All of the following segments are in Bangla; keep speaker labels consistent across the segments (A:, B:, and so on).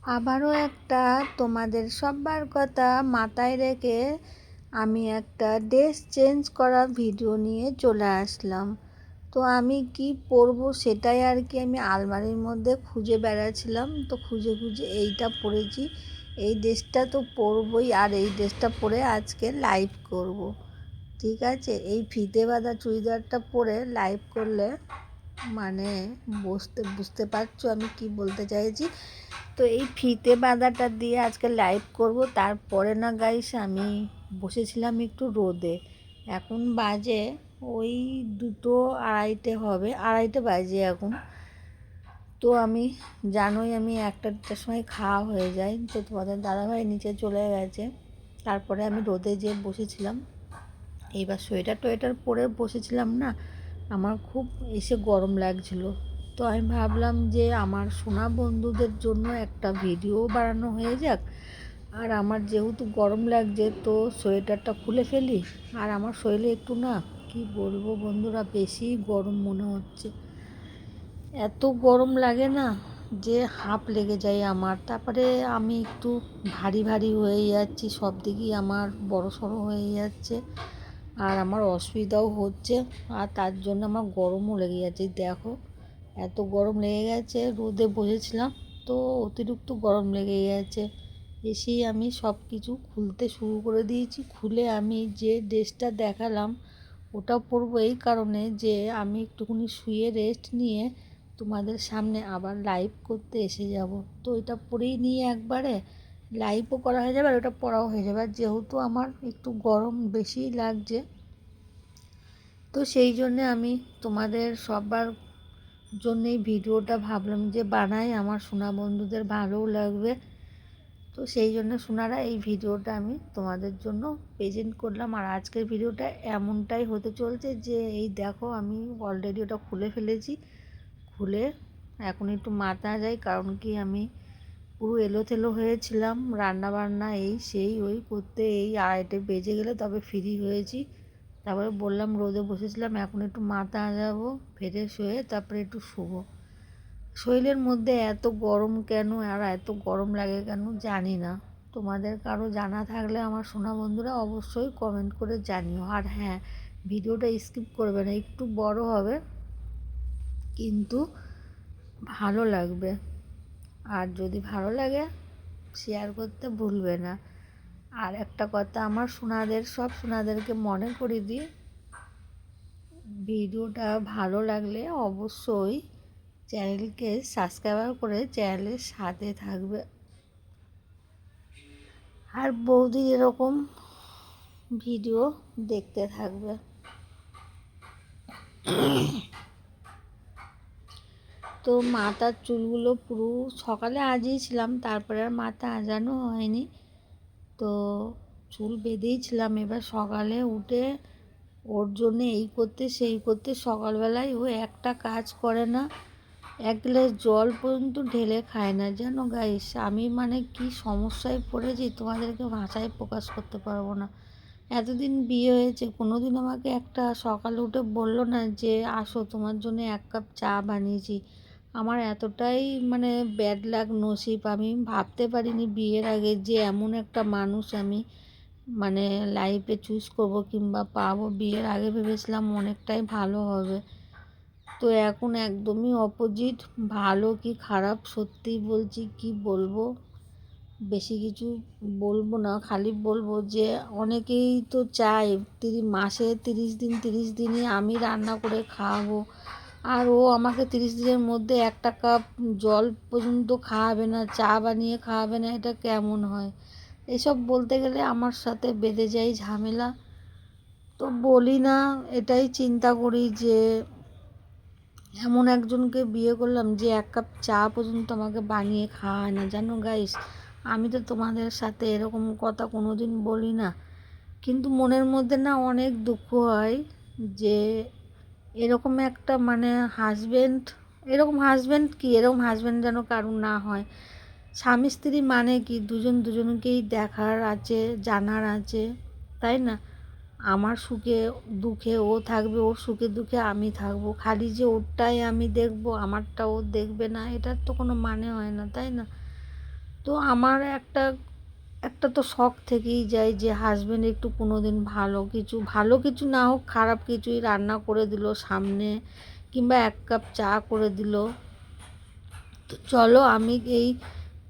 A: আবারও একটা তোমাদের সবার কথা মাথায় রেখে আমি একটা ড্রেস চেঞ্জ করা ভিডিও নিয়ে চলে আসলাম। তো আমি কি পরবো সেটাই আর কি আমি আলমারির মধ্যে খুঁজে বেড়াচ্ছিলাম। তো খুঁজে খুঁজে এইটা পরেছি, এই ড্রেসটা তো পরবই, আর এই ড্রেসটা পরে আজকে লাইভ করব। ঠিক আছে, এই ফিতে বাঁধা চুড়িদারটা পরে লাইভ করলে মানে বুঝতে পারছো আমি কি বলতে চাইছি। তো এই ফিতে বাঁধাটা দিয়ে আজকে লাইভ করব। তারপরে না গাইস আমি বসেছিলাম একটু রোদে। এখন বাজে ওই 2:30 হবে, 2:30 বাজে এখন। তো আমি জানোই আমি 1টার সময় খাওয়া হয়ে যায়। তো তোমাদের দাদাভাই নিচে চলে গেছে, তারপরে আমি রোদে যেয়ে বসেছিলাম। এইবার সোয়েটার টোয়েটার পরে বসেছিলাম না, আমার খুব এসে গরম লাগছিল। তো আমি ভাবলাম যে আমার সোনা বন্ধুদের জন্য একটা ভিডিও বানানো হয়ে যাক। আর আমার যেহেতু গরম লাগছে তো সোয়েটারটা খুলে ফেলি। আর আমার শরীরে একটু না কি বলবো বন্ধুরা, বেশি গরম মনে হচ্ছে। এত গরম লাগে না যে হাঁপ লেগে যায় আমার। তারপরে আমি একটু ভারী ভারী হয়ে যাচ্ছি, সব দিকেই আমার বড় সড়ো হয়ে যাচ্ছে, আর আমার অসুবিধাও হচ্ছে। আর তার জন্য আমার গরমও লেগে যাচ্ছে। দেখো এত গরম লেগে গেছে, রোদে বসেছিলাম তো অতিরিক্ত গরম লেগে গেছে। এসেই আমি সব কিছু খুলতে শুরু করে দিয়েছি। খুলে আমি যে ড্রেসটা দেখালাম ওটা পরবো এই কারণে যে আমি একটুখানি শুয়ে রেস্ট নিয়ে তোমাদের সামনে আবার লাইভ করতে এসে যাব। তো এটা পরেই নিয়ে একবারে লাইভও করা হয়ে যাবে আর ওটা পরাও হয়ে যাবে। আর যেহেতু আমার একটু গরম বেশিই লাগছে, তো সেই জন্যে আমি তোমাদের সবার জন্যেই ভিডিওটা ভাবলাম যে বানাই, আমার সোনা বন্ধুদের ভালোও লাগবে। তো সেই জন্য সোনারা এই ভিডিওটা আমি তোমাদের জন্য প্রেজেন্ট করলাম। আর আজকের ভিডিওটা এমনটাই হতে চলছে যে এই দেখো আমি অলরেডি ওটা খুলে ফেলেছি। খুলে এখন একটু মাথা যায়, কারণ কি আমি পুরো এলোথেলো হয়েছিলাম, রান্না বান্না এই সেই ওই করতে এই 2:30 বেজে গেলে তবে ফ্রি হয়েছি। তারপরে বললাম রোদে বসেছিলাম, এখন একটু মাথা যাবো, ফ্রেশ হয়ে তারপরে একটু শুবো। শরীরের মধ্যে এত গরম কেন আর এত গরম লাগে কেন জানি না। তোমাদের কারো জানা থাকলে আমার সোনা বন্ধুরা অবশ্যই কমেন্ট করে জানিও। আর হ্যাঁ, ভিডিওটা স্কিপ করবে না, একটু বড় হবে কিন্তু ভালো লাগবে। আর যদি ভালো লাগে শেয়ার করতে ভুলবে না। আর একটা কথা আমার সোনাদের সব সোনাদেরকে মনে করিয়ে দিই, ভিডিওটা ভালো লাগলে অবশ্যই চ্যানেলকে সাবস্ক্রাইব করে চ্যানেলের সাথে থাকবে। আর বৌদি এরকম ভিডিও দেখতে থাকবে। তো মাথার চুলগুলো পুরো সকালে আজিয়েছিলাম, তারপরে আর মাথা আজানো হয়নি। তো চুল বেঁধেইছিলাম। এবার সকালে উঠে ওর জন্যে এই করতে সেই করতে সকালবেলায় ও একটা কাজ করে না, 1 গ্লাস জল পর্যন্ত ঢেলে খায় না। জানো গাইস আমি মানে কি সমস্যায় পড়েছি তোমাদেরকে ভাষায় প্রকাশ করতে পারবো না। এতদিন বিয়ে হয়েছে, কোনো দিন আমাকে একটা সকালে উঠে বললো না যে আসো তোমার জন্য 1 কাপ চা বানিয়েছি। আমার এতটাই মানে ব্যাড লাক নসিব, আমি ভাবতে পারিনি বিয়ের আগে যে এমন একটা মানুষ আমি মানে লাইফে চুজ করব কিংবা পাবো। বিয়ের আগে ভেবেছিলাম অনেকটাই ভালো হবে, তো এখন একদমই অপোজিট। ভালো কি খারাপ সত্যিই বলছি, কি বলবো, বেশি কিছু বলবো না, খালি বলবো যে অনেকেই তো চায় মাসে 30 দিন 30 দিনই আমি রান্না করে খাওয়াবো, আর ও আমাকে 30 দিনের মধ্যে 1 কাপ জল পর্যন্ত খাওয়াবে না, চা বানিয়ে খাওয়াবে না। এটা কেমন হয়? এসব বলতে গেলে আমার সাথে বেঁধে যায় ঝামেলা। তো বলি না, এটাই চিন্তা করি যে এমন একজনকে বিয়ে করলাম যে 1 কাপ চা পর্যন্ত আমাকে বানিয়ে খাওয়ায় না। জানো গাইস আমি তো তোমাদের সাথে এরকম কথা কোনো দিন বলি না, কিন্তু মনের মধ্যে না অনেক দুঃখ হয় যে এরকম একটা মানে হাজব্যান্ড, এরকম হাজব্যান্ড কি, এরকম হাজব্যান্ড যেন কারণ না হয়। স্বামী স্ত্রী মানে কি দুজন দুজনকেই দেখার আছে, জানার আছে, তাই না? আমার সুখে দুঃখে ও থাকবে, ওর সুখে দুঃখে আমি থাকবো। খালি যে ওরটাই আমি দেখবো আমারটা ও দেখবে না, এটার তো কোনো মানে হয় না, তাই না? তো আমার একটা একটা তো শখ থেকেই যায় যে হাজব্যান্ড একটু কোনো দিন ভালো কিছু না হোক, খারাপ কিছুই রান্না করে দিল সামনে, কিংবা 1 কাপ চা করে দিল। তো চলো আমি এই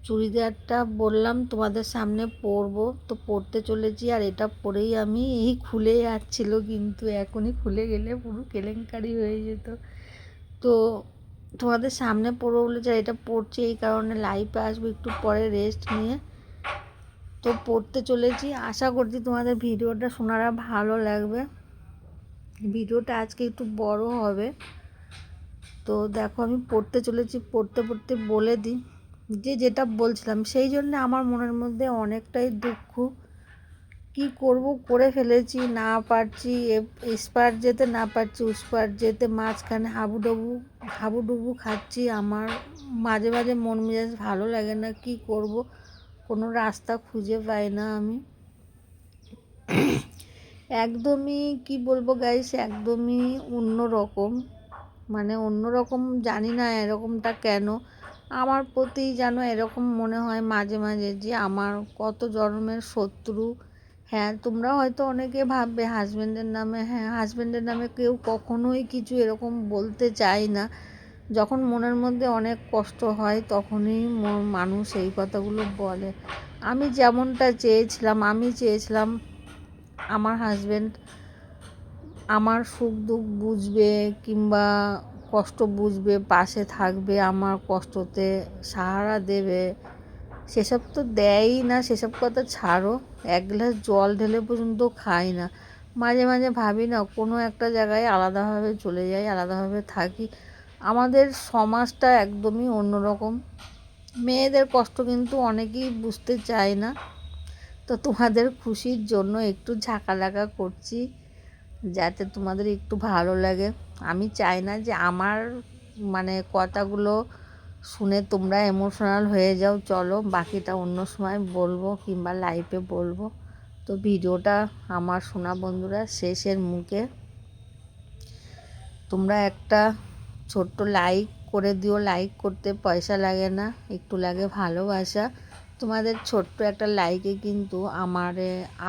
A: চুড়িদারটা বললাম তোমাদের সামনে পরবো, তো পরতে চলেছি। আর এটা পরেই আমি খুলে যাচ্ছিলো, কিন্তু এখনই খুলে গেলে পুরো কেলেঙ্কারি হয়ে যেত। তো তোমাদের সামনে পরবো বলেছি, আর এটা পরছি এই কারণে লাইভে আসবো একটু পরে রেস্ট নিয়ে। তো পড়তে চলেছি, আশা করছি তোমাদের ভিডিওটা শোনারা ভালো লাগবে। ভিডিওটা আজকে একটু বড় হবে। তো দেখো আমি পড়তে চলেছি, পড়তে পড়তে বলে দিই যে যেটা বলছিলাম, সেই জন্য আমার মনের মধ্যে অনেকটাই দুঃখ। কি করব, করে ফেলেছি, না পারছি, এসপার যেতে না পারছি, উসপার যেতে মাঝখানে হাবুডুবু খাচ্ছি। আমার মাঝে মাঝে মন মেজাজ ভালো লাগে না, কি করব, কোনো রাস্তা খুঁজে পাই না আমি। একদমই কি বলবো গাইস, একদমই অন্যরকম, মানে অন্যরকম, জানি না এরকমটা কেন আমার প্রতি যেন এরকম মনে হয় মাঝে মাঝে যে আমার কত জন্মের শত্রু। হ্যাঁ, তোমরা হয়তো অনেকে ভাববে হাজব্যান্ডের নামে, হ্যাঁ হাজব্যান্ডের নামে কেউ কখনোই কিছু এরকম বলতে চায় না। যখন মনের মধ্যে অনেক কষ্ট হয় তখনই মানুষ এই কথাগুলো বলে। আমি যেমনটা চেয়েছিলাম, আমি চেয়েছিলাম আমার হাজব্যান্ড আমার সুখ দুঃখ বুঝবে, কিংবা কষ্ট বুঝবে, পাশে থাকবে, আমার কষ্টতে সাহারা দেবে। সেসব তো দেয়ই না, সেসব কথা ছাড়ো, 1 গ্লাস জল ঢেলে পর্যন্ত খাই না। মাঝে মাঝে ভাবি না কোনো একটা জায়গায় আলাদাভাবে চলে যাই, আলাদাভাবে থাকি। আমাদের সমাজটা একদমই অন্যরকম, মেয়েদের কষ্ট কিন্তু অনেকেই বুঝতে চায় না। তো তোমাদের খুশির জন্য একটু ঝাঁকালাকা করছি, যাতে তোমাদের একটু ভালো লাগে। আমি চাই না যে আমার মানে কথাগুলো শুনে তোমরা ইমোশনাল হয়ে যাও। চলো বাকিটা অন্য সময় বলবো, কিংবা লাইভে বলবো। তো ভিডিওটা আমার সোনা বন্ধুরা শেষের মুখে, তোমরা একটা ছোট্ট লাইক করে দিও। লাইক করতে পয়সা লাগে না, একটু লাগে ভালোবাসা। তোমাদের ছোট্ট একটা লাইকে কিন্তু আমার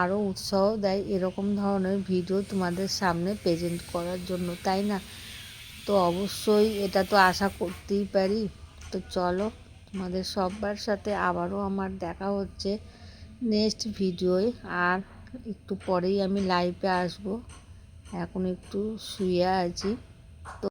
A: আরও উৎসাহ দেয় এরকম ধরনের ভিডিও তোমাদের সামনে প্রেজেন্ট করার জন্য, তাই না? তো অবশ্যই এটা তো আশা করতেই পারি। তো চলো তোমাদের সবার সাথে আবারও আমার দেখা হচ্ছে নেক্সট ভিডিওয়। আর একটু পরেই আমি লাইভে আসবো, এখন একটু শুয়ে আছি।